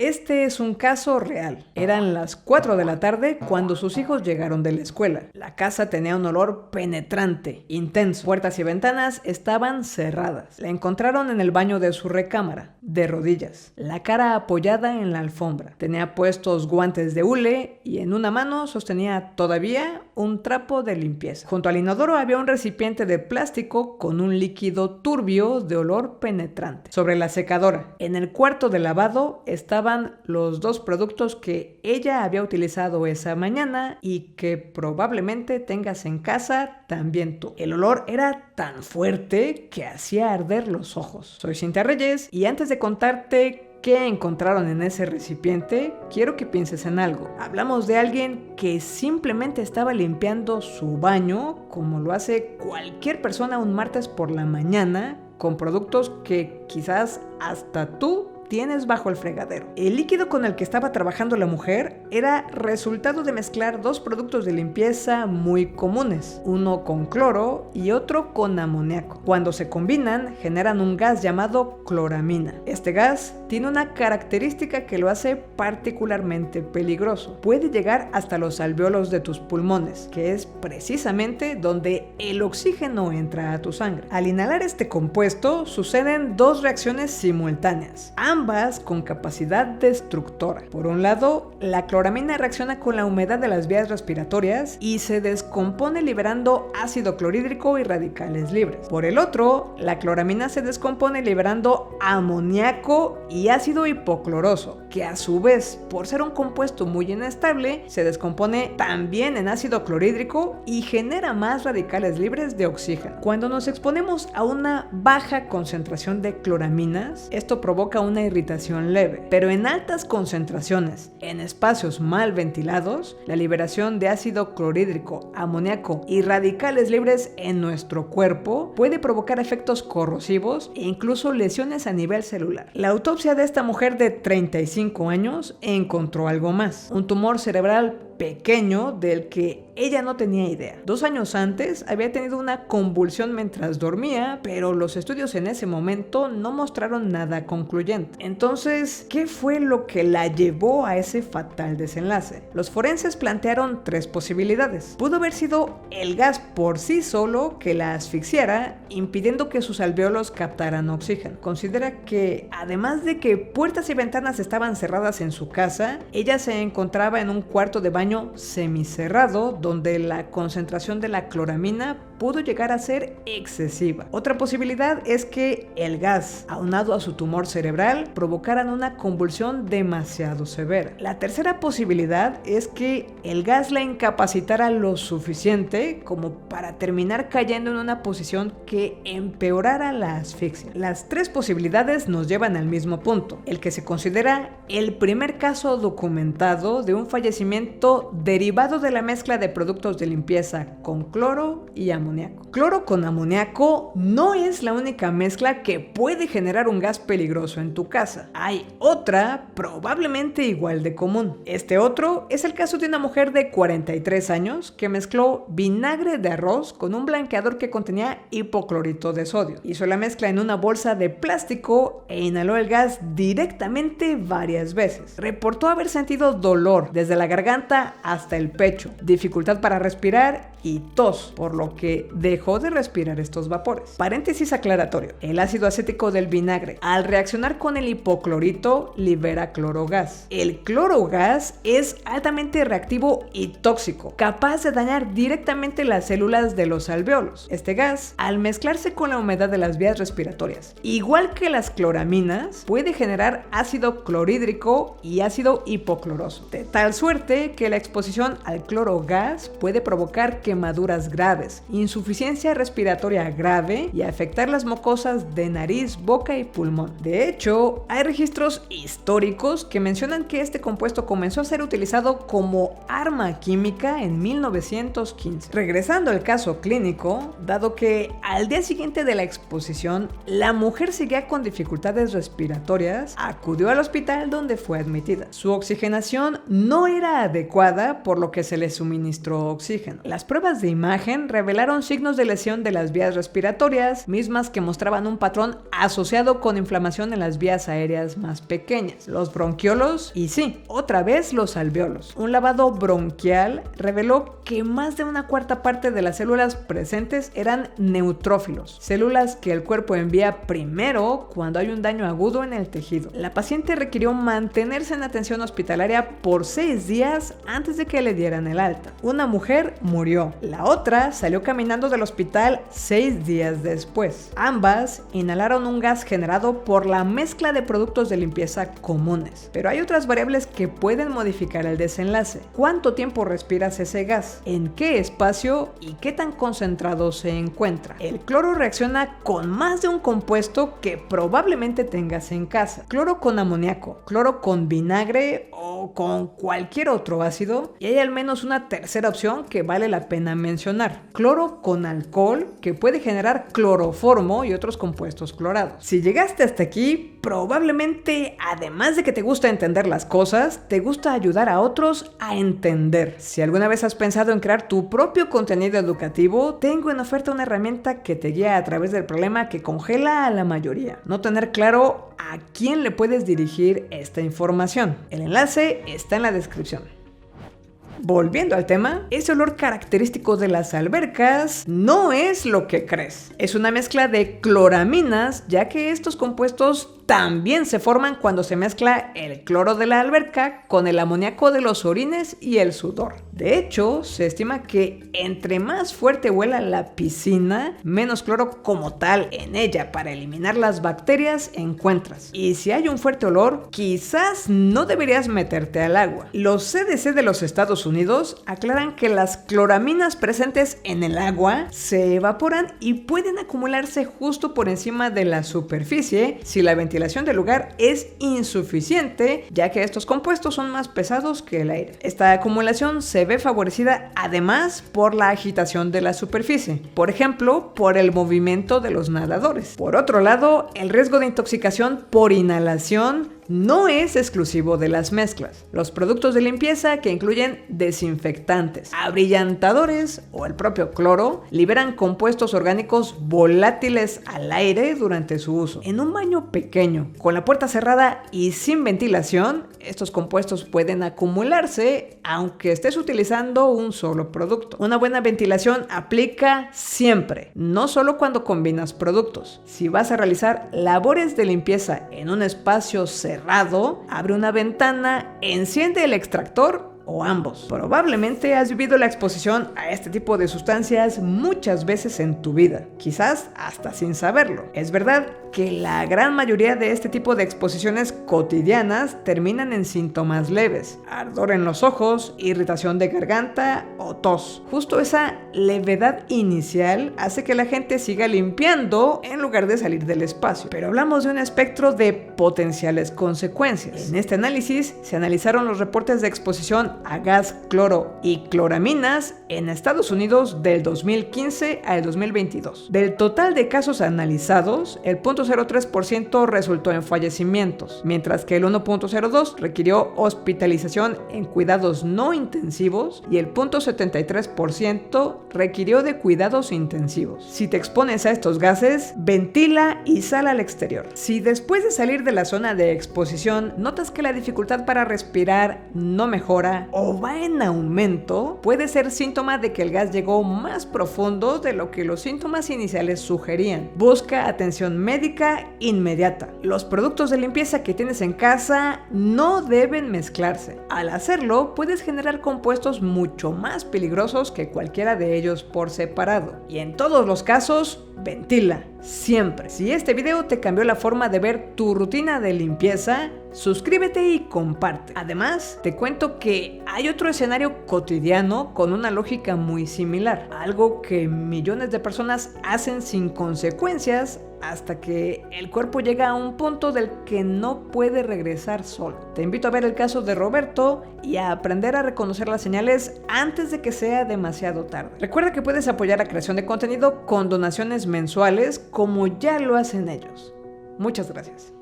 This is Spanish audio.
Este es un caso real. Eran las 4 de la tarde cuando sus hijos llegaron de la escuela. La casa tenía un olor penetrante, intenso. Puertas y ventanas estaban cerradas. La encontraron en el baño de su recámara, de rodillas, la cara apoyada en la alfombra. Tenía puestos guantes de hule y en una mano sostenía todavía un trapo de limpieza. Junto al inodoro había un recipiente de plástico con un líquido turbio de olor penetrante. Sobre la secadora, en el cuarto de lavado, estaban los dos productos que ella había utilizado esa mañana y que probablemente tengas en casa también tú. El olor era tan fuerte que hacía arder los ojos. Soy Cintia Reyes y antes de contarte ¿qué encontraron en ese recipiente? Quiero que pienses en algo. Hablamos de alguien que simplemente estaba limpiando su baño como lo hace cualquier persona un martes por la mañana con productos que quizás hasta tú tienes bajo el fregadero. El líquido con el que estaba trabajando la mujer era resultado de mezclar dos productos de limpieza muy comunes, uno con cloro y otro con amoníaco. Cuando se combinan, generan un gas llamado cloramina. Este gas tiene una característica que lo hace particularmente peligroso. Puede llegar hasta los alvéolos de tus pulmones, que es precisamente donde el oxígeno entra a tu sangre. Al inhalar este compuesto, suceden dos reacciones simultáneas, ambas con capacidad destructora. Por un lado, la cloramina reacciona con la humedad de las vías respiratorias y se descompone liberando ácido clorhídrico y radicales libres. Por el otro, la cloramina se descompone liberando amoníaco y ácido hipocloroso, que a su vez, por ser un compuesto muy inestable, se descompone también en ácido clorhídrico y genera más radicales libres de oxígeno. Cuando nos exponemos a una baja concentración de cloraminas, esto provoca una irritación leve, pero en altas concentraciones, en espacios mal ventilados, la liberación de ácido clorhídrico, amoníaco y radicales libres en nuestro cuerpo puede provocar efectos corrosivos e incluso lesiones a nivel celular. La autopsia de esta mujer de 35 años encontró algo más, un tumor cerebral pequeño del que ella no tenía idea. 2 años antes había tenido una convulsión mientras dormía, pero los estudios en ese momento no mostraron nada concluyente. Entonces, ¿qué fue lo que la llevó a ese fatal desenlace? Los forenses plantearon 3 posibilidades. Pudo haber sido el gas por sí solo que la asfixiara, impidiendo que sus alvéolos captaran oxígeno. Considera que, además de que puertas y ventanas estaban cerradas en su casa, ella se encontraba en un cuarto de baño semicerrado donde la concentración de la cloramina pudo llegar a ser excesiva. Otra posibilidad es que el gas, aunado a su tumor cerebral, provocaran una convulsión demasiado severa. La tercera posibilidad es que el gas la incapacitara lo suficiente como para terminar cayendo en una posición que empeorara la asfixia. Las 3 posibilidades nos llevan al mismo punto, el que se considera el primer caso documentado de un fallecimiento derivado de la mezcla de productos de limpieza con cloro y amoníaco. Cloro con amoníaco no es la única mezcla que puede generar un gas peligroso en tu casa. Hay otra probablemente igual de común. Este otro es el caso de una mujer de 43 años que mezcló vinagre de arroz con un blanqueador que contenía hipoclorito de sodio. Hizo la mezcla en una bolsa de plástico e inhaló el gas directamente varias veces. Reportó haber sentido dolor desde la garganta hasta el pecho, dificultad para respirar y tos, por lo que dejó de respirar estos vapores. Paréntesis aclaratorio: el ácido acético del vinagre, al reaccionar con el hipoclorito, libera clorogas. El clorogas es altamente reactivo y tóxico, capaz de dañar directamente las células de los alvéolos. Este gas, al mezclarse con la humedad de las vías respiratorias, igual que las cloraminas, puede generar ácido clorhídrico y ácido hipocloroso, de tal suerte que la exposición al clorogas puede provocar quemaduras graves, insuficiencia respiratoria grave y afectar las mucosas de nariz, boca y pulmón. De hecho, hay registros históricos que mencionan que este compuesto comenzó a ser utilizado como arma química en 1915. Regresando al caso clínico, dado que al día siguiente de la exposición, la mujer seguía con dificultades respiratorias, acudió al hospital donde fue admitida. Su oxigenación no era adecuada, por lo que se le suministró oxígeno. Las pruebas de imagen revelaron encontraron signos de lesión de las vías respiratorias, mismas que mostraban un patrón asociado con inflamación en las vías aéreas más pequeñas, los bronquiolos y sí, otra vez los alvéolos. Un lavado bronquial reveló que más de una cuarta parte de las células presentes eran neutrófilos, células que el cuerpo envía primero cuando hay un daño agudo en el tejido. La paciente requirió mantenerse en atención hospitalaria por 6 días antes de que le dieran el alta. Una mujer murió, la otra salió caminando del hospital 6 días después. Ambas inhalaron un gas generado por la mezcla de productos de limpieza comunes. Pero hay otras variables que pueden modificar el desenlace. ¿Cuánto tiempo respiras ese gas? ¿En qué espacio? ¿Y qué tan concentrado se encuentra? El cloro reacciona con más de un compuesto que probablemente tengas en casa. Cloro con amoníaco, cloro con vinagre o con cualquier otro ácido. Y hay al menos una tercera opción que vale la pena mencionar. Cloro con alcohol, que puede generar cloroformo y otros compuestos clorados. Si llegaste hasta aquí, probablemente, además de que te gusta entender las cosas, te gusta ayudar a otros a entender. Si alguna vez has pensado en crear tu propio contenido educativo, tengo en oferta una herramienta que te guía a través del problema que congela a la mayoría: no tener claro a quién le puedes dirigir esta información. El enlace está en la descripción. Volviendo al tema, ese olor característico de las albercas no es lo que crees. Es una mezcla de cloraminas, ya que estos compuestos también se forman cuando se mezcla el cloro de la alberca con el amoníaco de los orines y el sudor. De hecho, se estima que entre más fuerte huela la piscina, menos cloro como tal en ella para eliminar las bacterias encuentras. Y si hay un fuerte olor, quizás no deberías meterte al agua. Los CDC de los Estados Unidos aclaran que las cloraminas presentes en el agua se evaporan y pueden acumularse justo por encima de la superficie si la ventilación del lugar es insuficiente, ya que estos compuestos son más pesados que el aire. Esta acumulación se ve favorecida además por la agitación de la superficie, por ejemplo, por el movimiento de los nadadores. Por otro lado, el riesgo de intoxicación por inhalación no es exclusivo de las mezclas. Los productos de limpieza, que incluyen desinfectantes, abrillantadores o el propio cloro, liberan compuestos orgánicos volátiles al aire durante su uso. En un baño pequeño, con la puerta cerrada y sin ventilación, estos compuestos pueden acumularse aunque estés utilizando un solo producto. Una buena ventilación aplica siempre, no solo cuando combinas productos. Si vas a realizar labores de limpieza en un espacio cerrado, abre una ventana, enciende el extractor o ambos. Probablemente has vivido la exposición a este tipo de sustancias muchas veces en tu vida, quizás hasta sin saberlo. Es verdad que la gran mayoría de este tipo de exposiciones cotidianas terminan en síntomas leves: ardor en los ojos, irritación de garganta o tos. Justo esa levedad inicial hace que la gente siga limpiando en lugar de salir del espacio. Pero hablamos de un espectro de potenciales consecuencias. En este análisis se analizaron los reportes de exposición a gas, cloro y cloraminas en Estados Unidos del 2015 al 2022. Del total de casos analizados, el 0.03% resultó en fallecimientos, mientras que el 1.02% requirió hospitalización en cuidados no intensivos y el 0.73% requirió de cuidados intensivos. Si te expones a estos gases, ventila y sal al exterior. Si después de salir de la zona de exposición notas que la dificultad para respirar no mejora o va en aumento, puede ser síntoma de que el gas llegó más profundo de lo que los síntomas iniciales sugerían. Busca atención médica inmediata. Los productos de limpieza que tienes en casa no deben mezclarse. Al hacerlo, puedes generar compuestos mucho más peligrosos que cualquiera de ellos por separado. Y en todos los casos, ventila siempre. Si este video te cambió la forma de ver tu rutina de limpieza, suscríbete y comparte. Además, te cuento que hay otro escenario cotidiano con una lógica muy similar, algo que millones de personas hacen sin consecuencias hasta que el cuerpo llega a un punto del que no puede regresar solo. Te invito a ver el caso de Roberto y a aprender a reconocer las señales antes de que sea demasiado tarde. Recuerda que puedes apoyar la creación de contenido con donaciones mensuales como ya lo hacen ellos. Muchas gracias.